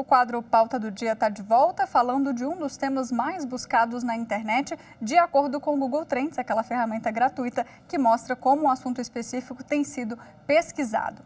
O quadro Pauta do Dia está de volta, falando de um dos temas mais buscados na internet, de acordo com o Google Trends, aquela ferramenta gratuita que mostra como um assunto específico tem sido pesquisado.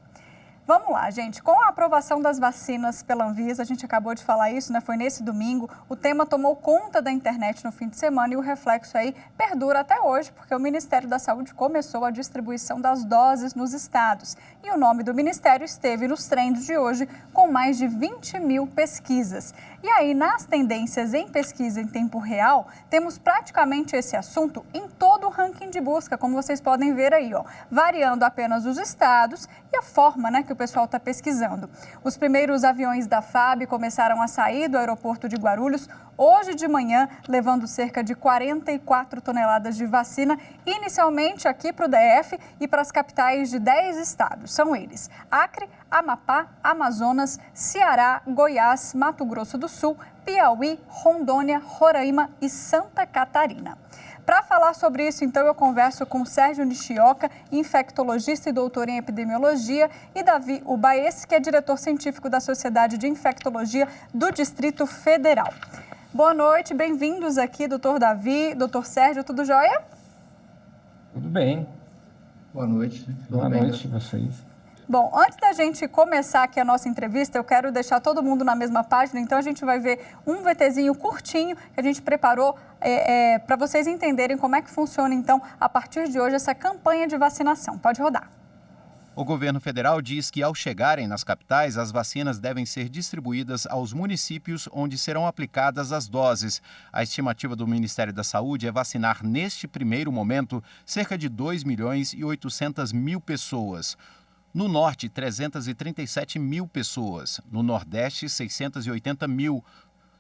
Vamos lá, gente. Com a aprovação das vacinas pela Anvisa, a gente acabou de falar isso, né? Foi nesse domingo. O tema tomou conta da internet no fim de semana e o reflexo aí perdura até hoje, porque o Ministério da Saúde começou a distribuição das doses nos estados. E o nome do ministério esteve nos trends de hoje com mais de 20 mil pesquisas. E aí, nas tendências em pesquisa em tempo real, temos praticamente esse assunto em todo o ranking de busca, como vocês podem ver aí, ó, variando apenas os estados e a forma, né, que o pessoal está pesquisando. Os primeiros aviões da FAB começaram a sair do aeroporto de Guarulhos hoje de manhã, levando cerca de 44 toneladas de vacina, inicialmente aqui para o DF e para as capitais de 10 estados. São eles: Acre, Amapá, Amazonas, Ceará, Goiás, Mato Grosso do Sul, Piauí, Rondônia, Roraima e Santa Catarina. Para falar sobre isso, então, eu converso com Sérgio Nishioka, infectologista e doutor em epidemiologia, e Davi Ubaes, que é diretor científico da Sociedade de Infectologia do Distrito Federal. Boa noite, bem-vindos aqui, doutor Davi, doutor Sérgio, tudo jóia? Tudo bem. Boa noite. Boa noite a vocês. Bom, antes da gente começar aqui a nossa entrevista, eu quero deixar todo mundo na mesma página, então a gente vai ver um VTzinho curtinho que a gente preparou para vocês entenderem como é que funciona, então, a partir de hoje, essa campanha de vacinação. Pode rodar. O governo federal diz que, ao chegarem nas capitais, as vacinas devem ser distribuídas aos municípios onde serão aplicadas as doses. A estimativa do Ministério da Saúde é vacinar, neste primeiro momento, cerca de 2.800.000 pessoas. No norte, 337 mil pessoas. No nordeste, 680 mil.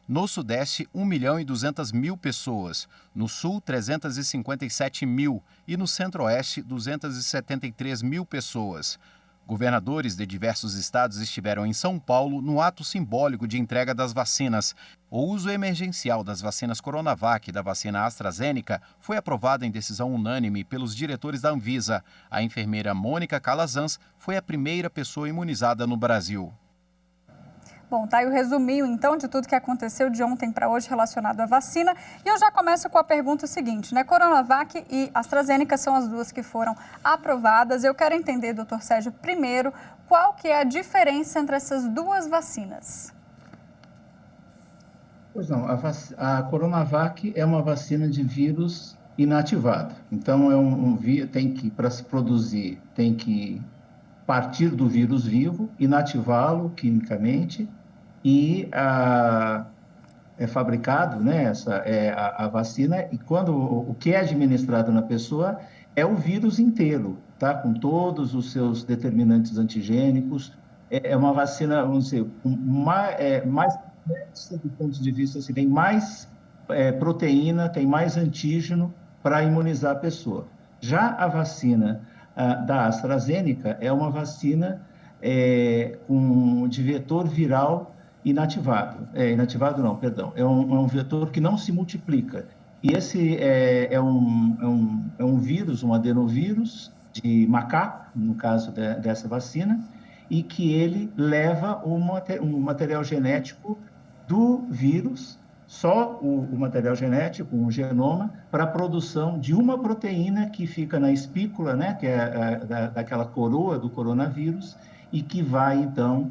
No sudeste, 1.200.000 pessoas. No sul, 357 mil. E no centro-oeste, 273 mil pessoas. Governadores de diversos estados estiveram em São Paulo no ato simbólico de entrega das vacinas. O uso emergencial das vacinas Coronavac e da vacina AstraZeneca foi aprovado em decisão unânime pelos diretores da Anvisa. A enfermeira Mônica Calazans foi a primeira pessoa imunizada no Brasil. Bom, tá aí o resuminho, então, de tudo que aconteceu de ontem para hoje relacionado à vacina. E eu já começo com a pergunta seguinte, né? Coronavac e AstraZeneca são as duas que foram aprovadas. Eu quero entender, doutor Sérgio, primeiro, qual que é a diferença entre essas duas vacinas? Pois não, a Coronavac é uma vacina de vírus inativado. Então, para se produzir, tem que partir do vírus vivo, inativá-lo quimicamente e é fabricado, né, a vacina, e quando o que é administrado na pessoa é o vírus inteiro, tá? Com todos os seus determinantes antigênicos. É uma vacina, vamos dizer, mais complexa do ponto de vista, assim, tem mais proteína, tem mais antígeno para imunizar a pessoa. Já a vacina da AstraZeneca é uma vacina de vetor viral inativado. Inativado não, perdão. É um vetor que não se multiplica. E esse é um vírus, um adenovírus de macaco, no caso dessa vacina, e que ele leva um material genético do vírus, só o material genético, um genoma, para a produção de uma proteína que fica na espícula, né, que é daquela coroa do coronavírus, e que vai, então,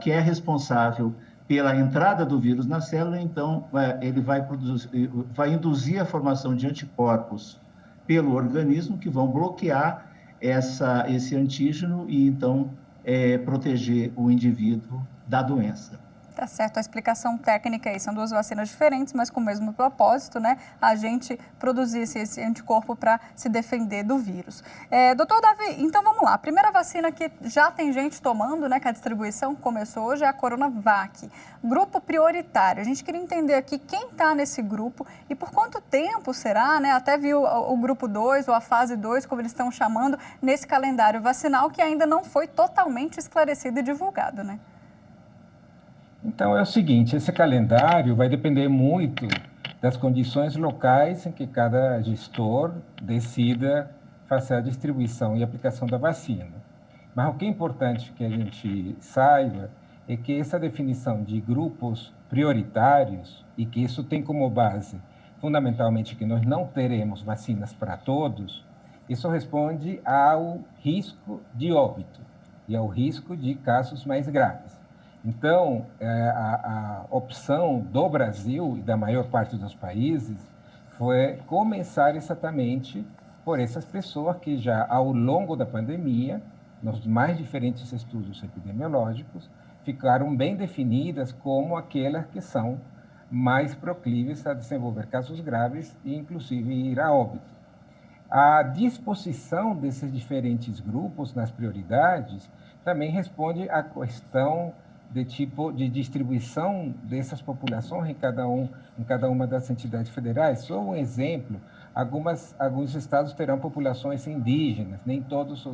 que é responsável pela entrada do vírus na célula. Então, ele vai induzir a formação de anticorpos pelo organismo, que vão bloquear esse antígeno e, então, proteger o indivíduo da doença. Tá certo, a explicação técnica aí, são duas vacinas diferentes, mas com o mesmo propósito, né? A gente produzisse esse anticorpo para se defender do vírus. Doutor Davi, então vamos lá. A primeira vacina que já tem gente tomando, né? Que a distribuição começou hoje é a Coronavac. Grupo prioritário. A gente queria entender aqui quem está nesse grupo e por quanto tempo será, né? Até viu o grupo 2 ou a fase 2, como eles estão chamando, nesse calendário vacinal que ainda não foi totalmente esclarecido e divulgado, né? Então, é o seguinte, esse calendário vai depender muito das condições locais em que cada gestor decida fazer a distribuição e aplicação da vacina. Mas o que é importante que a gente saiba é que essa definição de grupos prioritários, e que isso tem como base, fundamentalmente, que nós não teremos vacinas para todos, isso responde ao risco de óbito e ao risco de casos mais graves. Então, a opção do Brasil e da maior parte dos países foi começar exatamente por essas pessoas que já, ao longo da pandemia, nos mais diferentes estudos epidemiológicos, ficaram bem definidas como aquelas que são mais proclives a desenvolver casos graves e, inclusive, ir a óbito. A disposição desses diferentes grupos nas prioridades também responde à questão de tipo de distribuição dessas populações em cada uma das entidades federais. Só um exemplo, alguns estados terão populações indígenas, nem todos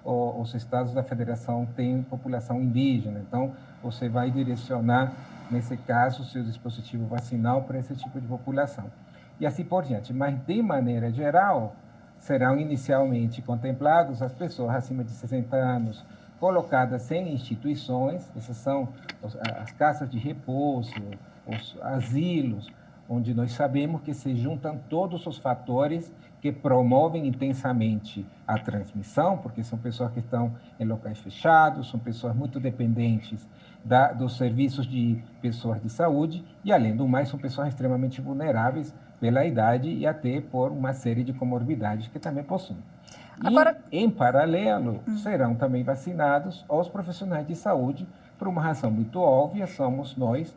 os estados da federação têm população indígena, então você vai direcionar, nesse caso, o seu dispositivo vacinal para esse tipo de população. E assim por diante. Mas, de maneira geral, serão inicialmente contemplados as pessoas acima de 60 anos, colocadas em instituições, essas são as casas de repouso, os asilos, onde nós sabemos que se juntam todos os fatores que promovem intensamente a transmissão, porque são pessoas que estão em locais fechados, são pessoas muito dependentes dos serviços de pessoas de saúde e, além do mais, são pessoas extremamente vulneráveis pela idade e até por uma série de comorbidades que também possuem. Agora... E, em paralelo, serão também vacinados os profissionais de saúde por uma razão muito óbvia, somos nós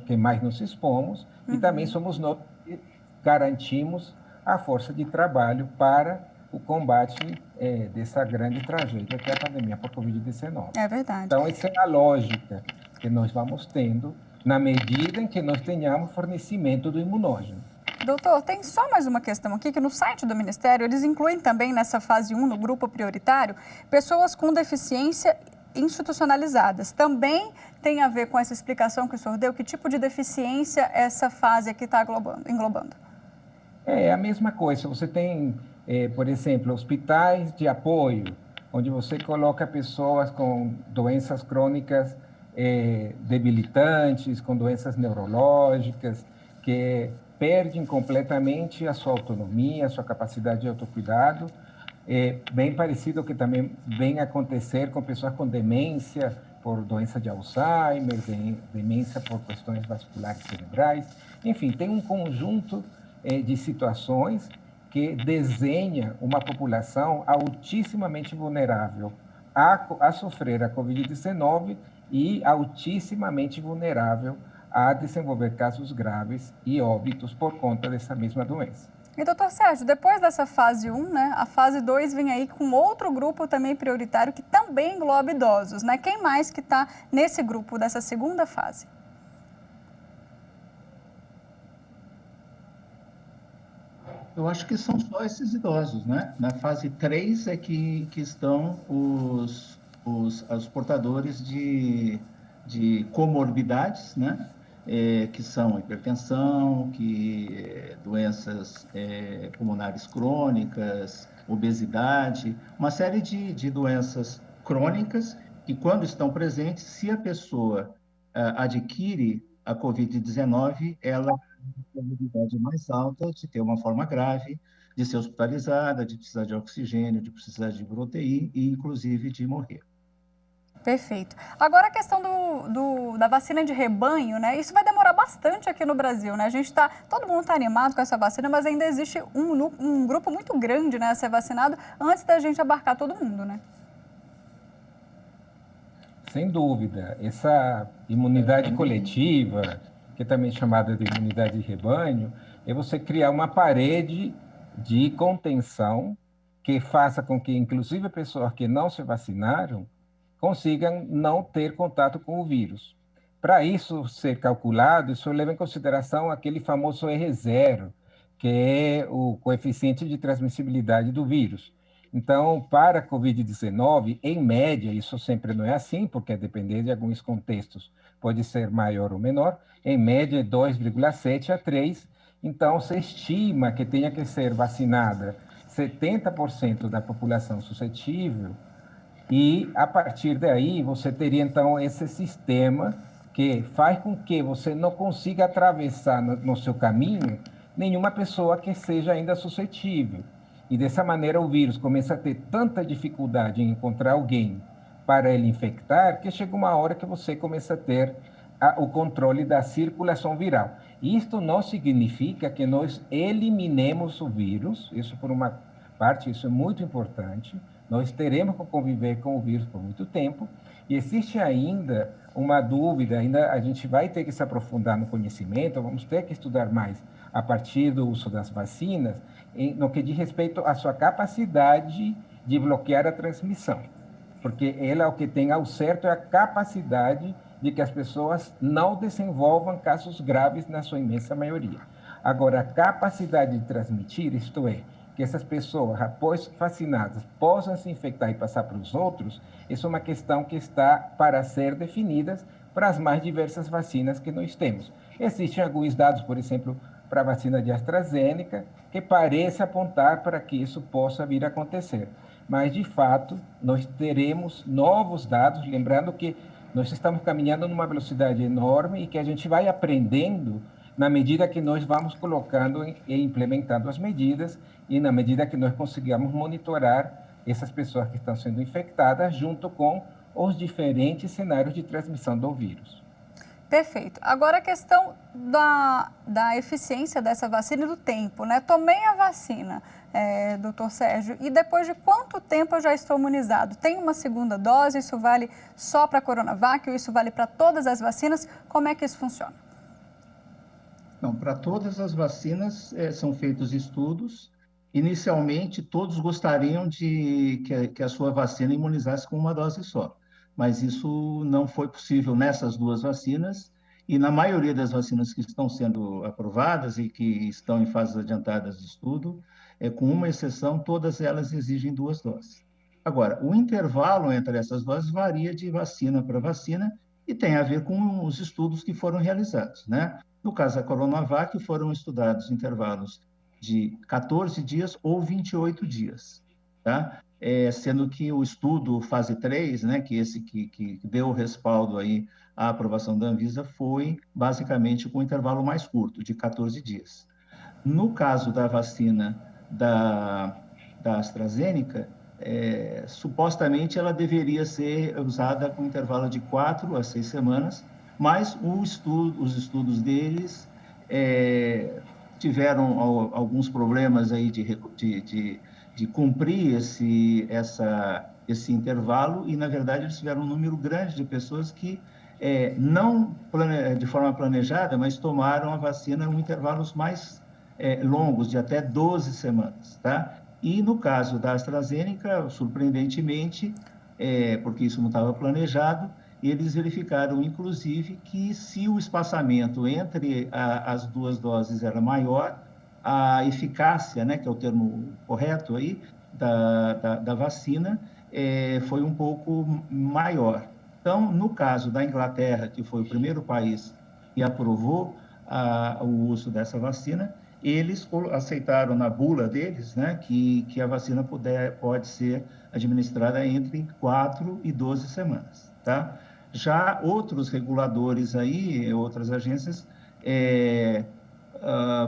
que mais nos expomos e também somos nós que garantimos a força de trabalho para o combate dessa grande tragédia que é a pandemia por Covid-19. É verdade. Então, essa é a lógica que nós vamos tendo na medida em que nós tenhamos fornecimento do imunógeno. Doutor, tem só mais uma questão aqui, que no site do Ministério eles incluem também nessa fase 1, no grupo prioritário, pessoas com deficiência institucionalizadas. Também tem a ver com essa explicação que o senhor deu? Que tipo de deficiência essa fase aqui está englobando? É a mesma coisa. Você tem, por exemplo, hospitais de apoio, onde você coloca pessoas com doenças crônicas debilitantes, com doenças neurológicas, que perdem completamente a sua autonomia, a sua capacidade de autocuidado. Bem parecido ao que também vem acontecer com pessoas com demência por doença de Alzheimer, demência por questões vasculares cerebrais. Enfim, tem um conjunto de situações que desenha uma população altissimamente vulnerável a sofrer a Covid-19 e altissimamente vulnerável a desenvolver casos graves e óbitos por conta dessa mesma doença. E, doutor Sérgio, depois dessa fase 1, né, a fase 2 vem aí com outro grupo também prioritário que também engloba idosos, né? Quem mais que está nesse grupo dessa segunda fase? Eu acho que são só esses idosos, né? Na fase 3 é que estão os portadores de comorbidades, né? Que são hipertensão, doenças pulmonares crônicas, obesidade, uma série de doenças crônicas que, quando estão presentes, se a pessoa adquire a Covid-19, ela tem a probabilidade mais alta de ter uma forma grave, de ser hospitalizada, de precisar de oxigênio, de precisar de UTI e, inclusive, de morrer. Perfeito. Agora a questão da vacina de rebanho, né? Isso vai demorar bastante aqui no Brasil, né? Todo mundo está animado com essa vacina, mas ainda existe um grupo muito grande, né, a ser vacinado antes da gente abarcar todo mundo, né? Sem dúvida. Essa imunidade coletiva, que é também chamada de imunidade de rebanho, é você criar uma parede de contenção que faça com que, inclusive, pessoas que não se vacinaram consigam não ter contato com o vírus. Para isso ser calculado, isso leva em consideração aquele famoso R0, que é o coeficiente de transmissibilidade do vírus. Então, para a Covid-19, em média, isso sempre não é assim, porque a depender de alguns contextos pode ser maior ou menor, em média é 2,7 a 3, então se estima que tenha que ser vacinada 70% da população suscetível E, a partir daí, você teria, então, esse sistema que faz com que você não consiga atravessar no seu caminho nenhuma pessoa que seja ainda suscetível. E, dessa maneira, o vírus começa a ter tanta dificuldade em encontrar alguém para ele infectar, que chega uma hora que você começa a ter o controle da circulação viral. Isto não significa que nós eliminemos o vírus, isso por uma parte, isso é muito importante. Nós teremos que conviver com o vírus por muito tempo e existe ainda uma dúvida, ainda a gente vai ter que se aprofundar no conhecimento, vamos ter que estudar mais a partir do uso das vacinas, no que diz respeito à sua capacidade de bloquear a transmissão, porque ela, o que tem ao certo é a capacidade de que as pessoas não desenvolvam casos graves na sua imensa maioria. Agora, a capacidade de transmitir, isto é, que essas pessoas, após vacinadas, possam se infectar e passar para os outros, isso é uma questão que está para ser definida para as mais diversas vacinas que nós temos. Existem alguns dados, por exemplo, para a vacina de AstraZeneca, que parece apontar para que isso possa vir a acontecer. Mas, de fato, nós teremos novos dados, lembrando que nós estamos caminhando numa velocidade enorme e que a gente vai aprendendo na medida que nós vamos colocando e implementando as medidas e na medida que nós consigamos monitorar essas pessoas que estão sendo infectadas junto com os diferentes cenários de transmissão do vírus. Perfeito. Agora a questão da eficiência dessa vacina e do tempo, né? Tomei a vacina, doutor Sérgio, e depois de quanto tempo eu já estou imunizado? Tem uma segunda dose? Isso vale só para a Coronavac ou isso vale para todas as vacinas? Como é que isso funciona? Não, para todas as vacinas são feitos estudos. Inicialmente, todos gostariam de que a sua vacina imunizasse com uma dose só, mas isso não foi possível nessas duas vacinas e na maioria das vacinas que estão sendo aprovadas e que estão em fases adiantadas de estudo, com uma exceção, todas elas exigem 2 doses. Agora, o intervalo entre essas doses varia de vacina para vacina e tem a ver com os estudos que foram realizados, né? No caso da Coronavac, foram estudados intervalos de 14 dias ou 28 dias, tá? Sendo que o estudo fase 3, né, que esse que deu o respaldo aí à aprovação da Anvisa, foi basicamente com um intervalo mais curto, de 14 dias. No caso da vacina da AstraZeneca, supostamente ela deveria ser usada com intervalo de 4 a 6 semanas, mas os estudos deles tiveram alguns problemas aí de cumprir esse intervalo e, na verdade, eles tiveram um número grande de pessoas que não de forma planejada, mas tomaram a vacina em intervalos mais longos, de até 12 semanas, tá? E no caso da AstraZeneca, surpreendentemente, porque isso não estava planejado, eles verificaram, inclusive, que se o espaçamento entre as 2 doses era maior, a eficácia, né, que é o termo correto aí, da vacina, foi um pouco maior. Então, no caso da Inglaterra, que foi o primeiro país que aprovou o uso dessa vacina, eles aceitaram na bula deles, né, que a vacina pode ser administrada entre 4 e 12 semanas, tá? Já outros reguladores aí, outras agências,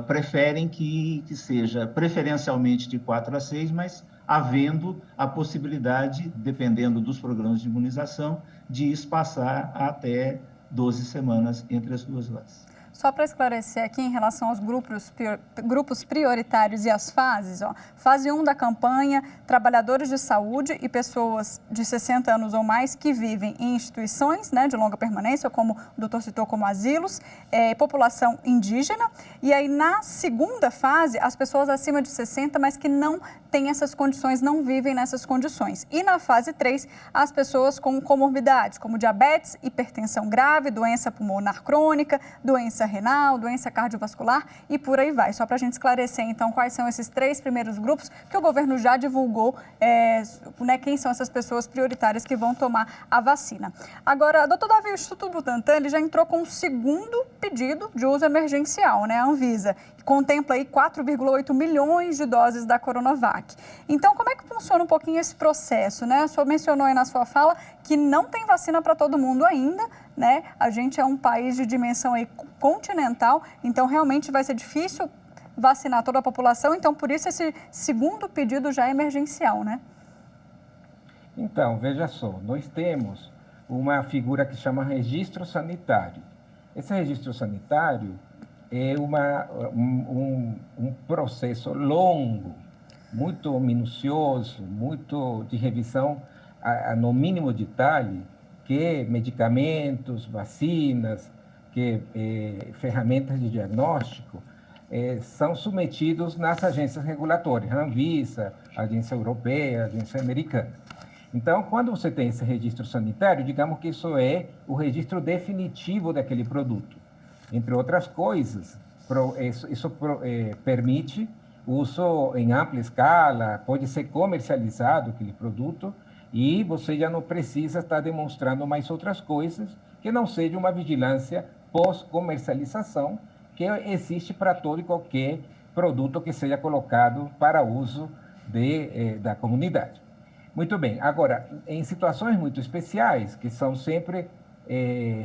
preferem que seja preferencialmente de 4 a 6, mas havendo a possibilidade, dependendo dos programas de imunização, de espaçar até 12 semanas entre as 2 doses. Só para esclarecer aqui em relação aos grupos prioritários e as fases, fase 1 da campanha, trabalhadores de saúde e pessoas de 60 anos ou mais que vivem em instituições, né, de longa permanência, como o doutor citou, como asilos, população indígena. E aí, na segunda fase, as pessoas acima de 60, mas que não têm essas condições, não vivem nessas condições. E na fase 3, as pessoas com comorbidades, como diabetes, hipertensão grave, doença pulmonar crônica, doença renal, doença cardiovascular e por aí vai. Só para a gente esclarecer, então, quais são esses 3 primeiros grupos que o governo já divulgou, né, quem são essas pessoas prioritárias que vão tomar a vacina. Agora, doutor Davi, o Instituto Butantan ele já entrou com um segundo pedido de uso emergencial, né, a Anvisa, que contempla aí 4,8 milhões de doses da Coronavac. Coronavac. Então, como é que funciona um pouquinho esse processo, né? O senhor mencionou aí na sua fala que não tem vacina para todo mundo ainda, né? A gente é um país de dimensão aí continental, então realmente vai ser difícil vacinar toda a população, então por isso esse segundo pedido já é emergencial, né? Então, veja só, nós temos uma figura que chama registro sanitário. Esse registro sanitário é um processo longo, muito minucioso, muito de revisão, no mínimo detalhe, que medicamentos, vacinas, que ferramentas de diagnóstico são submetidos nas agências regulatórias, Anvisa, Agência Europeia, Agência Americana. Então, quando você tem esse registro sanitário, digamos que isso é o registro definitivo daquele produto. Entre outras coisas, isso permite o uso em ampla escala, pode ser comercializado aquele produto e você já não precisa estar demonstrando mais outras coisas que não seja uma vigilância pós-comercialização que existe para todo e qualquer produto que seja colocado para uso da comunidade. Muito bem. Agora, em situações muito especiais, que são sempre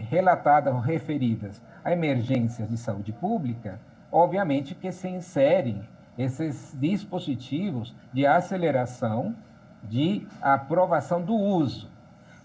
relatadas ou referidas a emergências de saúde pública, obviamente que se inserem esses dispositivos de aceleração de aprovação do uso.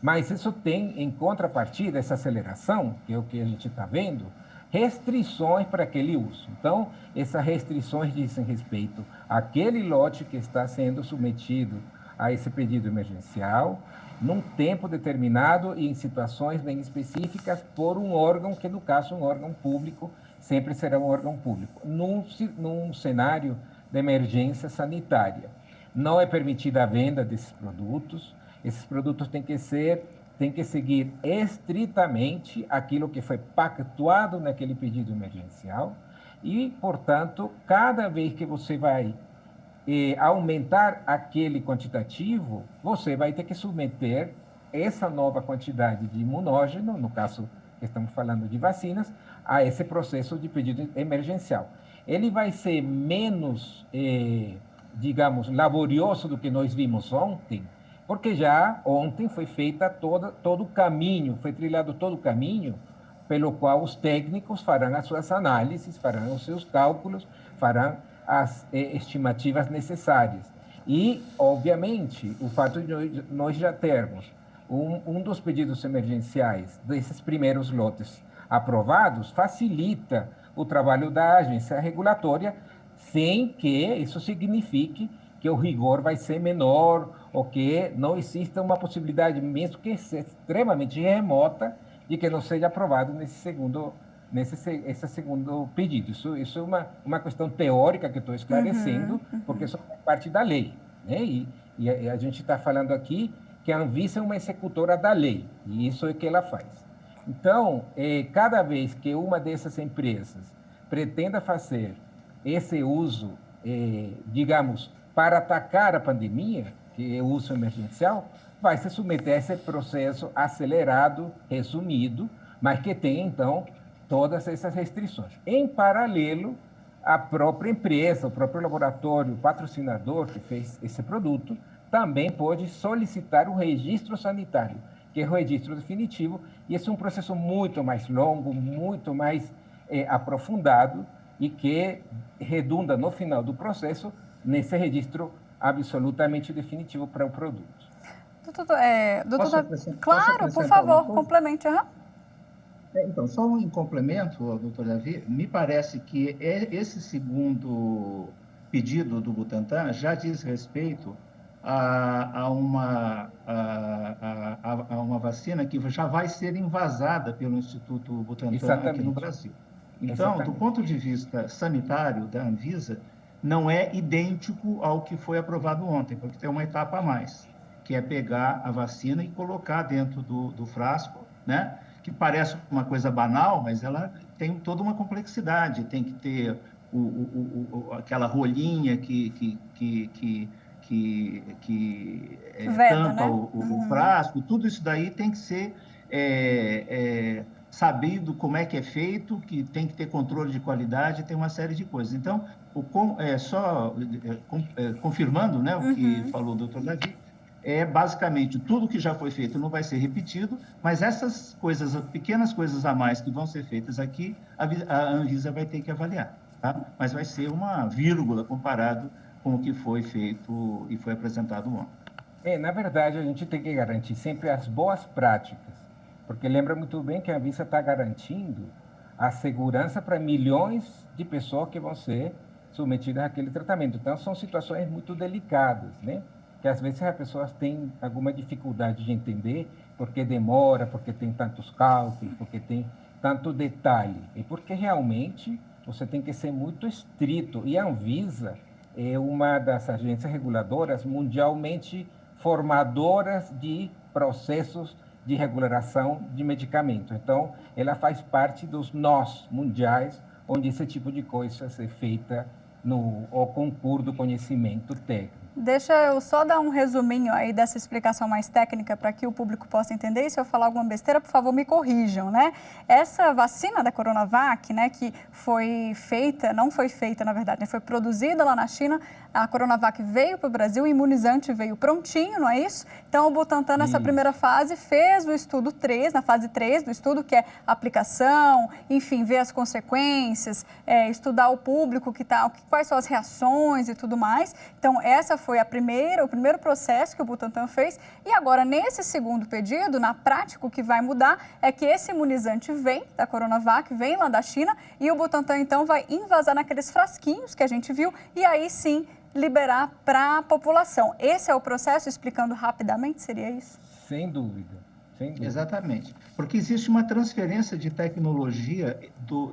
Mas isso tem, em contrapartida, essa aceleração, que é o que a gente está vendo, restrições para aquele uso. Então, essas restrições dizem respeito àquele lote que está sendo submetido a esse pedido emergencial, num tempo determinado e em situações bem específicas por um órgão, que no caso um órgão público, sempre será um órgão público, num cenário de emergência sanitária. Não é permitida a venda desses produtos, esses produtos têm que seguir estritamente aquilo que foi pactuado naquele pedido emergencial e, portanto, cada vez que você vai aumentar aquele quantitativo, você vai ter que submeter essa nova quantidade de imunógeno, no caso que estamos falando de vacinas, a esse processo de pedido emergencial. Ele vai ser menos, digamos, laborioso do que nós vimos ontem, porque já ontem foi feita todo o caminho, foi trilhado todo o caminho pelo qual os técnicos farão as suas análises, farão os seus cálculos, farão as estimativas necessárias. E, obviamente, o fato de nós já termos um dos pedidos emergenciais desses primeiros lotes aprovados facilita o trabalho da agência regulatória, sem que isso signifique que o rigor vai ser menor ou que não exista uma possibilidade, mesmo que seja extremamente remota, de que não seja aprovado esse segundo pedido. Isso é uma questão teórica que estou esclarecendo, porque isso faz parte da lei, né? E a gente está falando aqui que a Anvisa é uma executora da lei, e isso é o que ela faz. Então, cada vez que uma dessas empresas pretenda fazer esse uso, digamos, para atacar a pandemia, que é o uso emergencial, vai se submeter a esse processo acelerado, resumido, mas que tem, então, todas essas restrições. Em paralelo, a própria empresa, o próprio laboratório, o patrocinador que fez esse produto, também pode solicitar o registro sanitário, que é o registro definitivo, e esse é um processo muito mais longo, muito mais aprofundado e que redunda no final do processo nesse registro absolutamente definitivo para o produto. Claro, por favor, complemente. Então, só um complemento, doutor Davi, me parece que esse segundo pedido do Butantan já diz respeito a uma vacina que já vai ser invasada pelo Instituto Butantan aqui no Brasil. Então, do ponto de vista sanitário da Anvisa, não é idêntico ao que foi aprovado ontem, porque tem uma etapa a mais, que é pegar a vacina e colocar dentro do frasco, né? Que parece uma coisa banal, mas ela tem toda uma complexidade. Tem que ter aquela rolinha que tampa, né? o frasco. Tudo isso daí tem que ser sabido como é que é feito, que tem que ter controle de qualidade, tem uma série de coisas. Então, confirmando, né, o que falou o doutor Davi, basicamente tudo que já foi feito não vai ser repetido, mas essas coisas, pequenas coisas a mais que vão ser feitas aqui, a Anvisa vai ter que avaliar, tá? Mas vai ser uma vírgula comparado com o que foi feito e foi apresentado ontem. Na verdade, a gente tem que garantir sempre as boas práticas, porque lembra muito bem que a Anvisa está garantindo a segurança para milhões de pessoas que vão ser submetidas àquele tratamento. Então, são situações muito delicadas, né? Que às vezes as pessoas têm alguma dificuldade de entender porque demora, porque tem tantos cálculos, porque tem tanto detalhe. E porque realmente você tem que ser muito estrito. E a Anvisa é uma das agências reguladoras mundialmente formadoras de processos de regulação de medicamento. Então, ela faz parte dos nós mundiais, onde esse tipo de coisa é feita no concurso do conhecimento técnico. Deixa eu só dar um resuminho aí dessa explicação mais técnica para que o público possa entender. E se eu falar alguma besteira, por favor, me corrijam, né? Essa vacina da Coronavac, né, que foi feita, não foi feita, na verdade, né, foi produzida lá na China, a Coronavac veio para o Brasil, o imunizante veio prontinho, não é isso? Então, o Butantan, nessa primeira fase, fez o estudo 3, na fase 3 do estudo, que é aplicação, enfim, ver as consequências, estudar o público, quais são as reações e tudo mais. Então, essa foi o primeiro processo que o Butantan fez. E agora, nesse segundo pedido, na prática, o que vai mudar é que esse imunizante vem da Coronavac, vem lá da China, e o Butantan, então, vai invasar naqueles frasquinhos que a gente viu, e aí sim liberar para a população. Esse é o processo, explicando rapidamente, seria isso? Sem dúvida. Sem dúvida. Exatamente. Porque existe uma transferência de tecnologia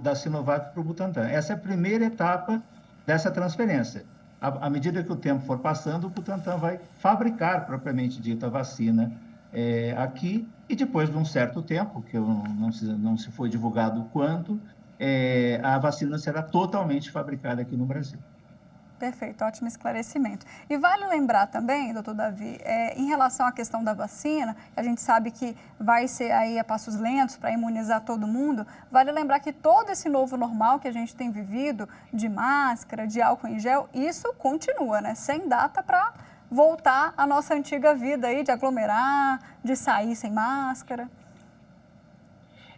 da Sinovac para o Butantan. Essa é a primeira etapa dessa transferência. À medida que o tempo for passando, o Butantan vai fabricar, propriamente dito, a vacina aqui, e depois de um certo tempo, que não se foi divulgado quanto, a vacina será totalmente fabricada aqui no Brasil. Perfeito, ótimo esclarecimento. E vale lembrar também, doutor Davi, em relação à questão da vacina, a gente sabe que vai ser aí a passos lentos para imunizar todo mundo, vale lembrar que todo esse novo normal que a gente tem vivido, de máscara, de álcool em gel, isso continua, né? Sem data para voltar à nossa antiga vida aí de aglomerar, de sair sem máscara.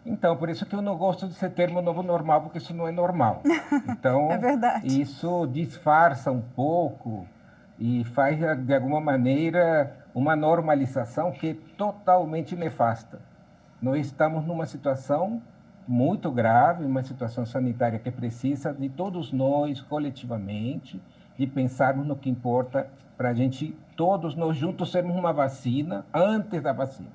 Então, por isso que eu não gosto desse termo novo normal, porque isso não é normal. Então, é verdade. Isso disfarça um pouco e faz, de alguma maneira, uma normalização que é totalmente nefasta. Nós estamos numa situação muito grave, uma situação sanitária que precisa de todos nós, coletivamente, de pensarmos no que importa para a gente, todos nós juntos, sermos uma vacina antes da vacina.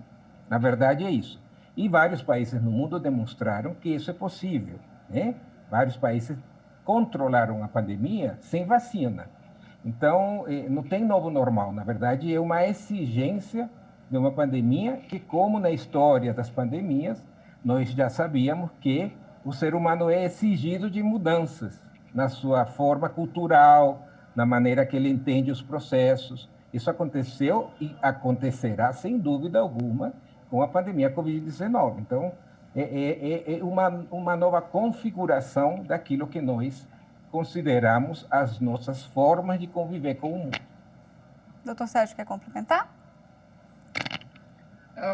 Na verdade, é isso. E vários países no mundo demonstraram que isso é possível, né? Vários países controlaram a pandemia sem vacina. Então, não tem novo normal. Na verdade, é uma exigência de uma pandemia que, como na história das pandemias, nós já sabíamos que o ser humano é exigido de mudanças na sua forma cultural, na maneira que ele entende os processos. Isso aconteceu e acontecerá, sem dúvida alguma, com a pandemia Covid-19. Então, é uma nova configuração daquilo que nós consideramos as nossas formas de conviver com o mundo. Doutor Sérgio, quer complementar?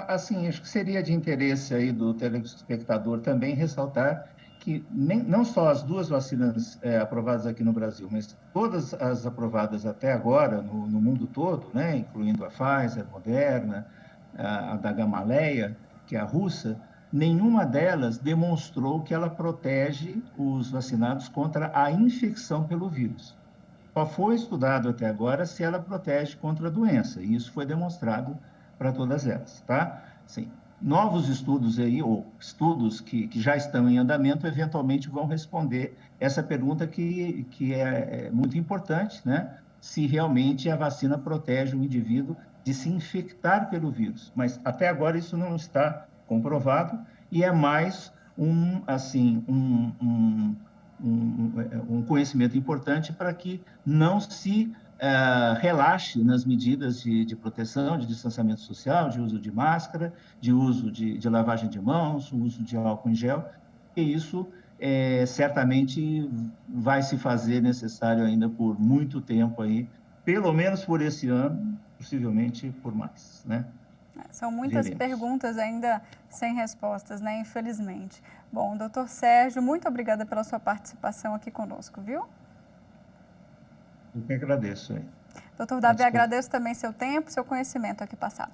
Assim, acho que seria de interesse aí do telespectador também ressaltar que não só as duas vacinas aprovadas aqui no Brasil, mas todas as aprovadas até agora no mundo todo, né, incluindo a Pfizer, a Moderna, a da Gamaleya, que é a russa, nenhuma delas demonstrou que ela protege os vacinados contra a infecção pelo vírus. Só foi estudado até agora se ela protege contra a doença, e isso foi demonstrado para todas elas, tá? Sim. Novos estudos aí, ou estudos que já estão em andamento, eventualmente vão responder essa pergunta que é muito importante, né? Se realmente a vacina protege o indivíduo de se infectar pelo vírus. Mas até agora isso não está comprovado e é mais um conhecimento importante para que não se relaxe nas medidas de proteção, de distanciamento social, de uso de máscara, de uso de lavagem de mãos, uso de álcool em gel, e isso certamente vai se fazer necessário ainda por muito tempo aí, pelo menos por esse ano, possivelmente por mais, né? São muitas perguntas ainda sem respostas, né? Infelizmente. Bom, doutor Sérgio, muito obrigada pela sua participação aqui conosco, viu? Eu que agradeço aí. Doutor Davi, agradeço também seu tempo, seu conhecimento aqui passado.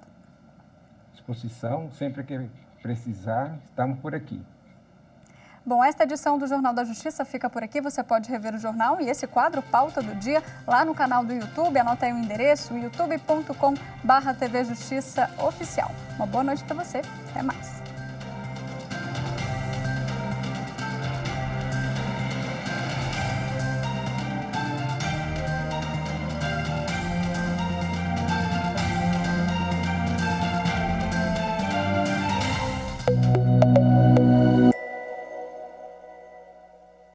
Disposição, sempre que precisar, estamos por aqui. Bom, esta edição do Jornal da Justiça fica por aqui. Você pode rever o jornal e esse quadro, Pauta do Dia, lá no canal do YouTube. Anota aí o endereço, youtube.com/TV Justiça Oficial. Uma boa noite para você. Até mais.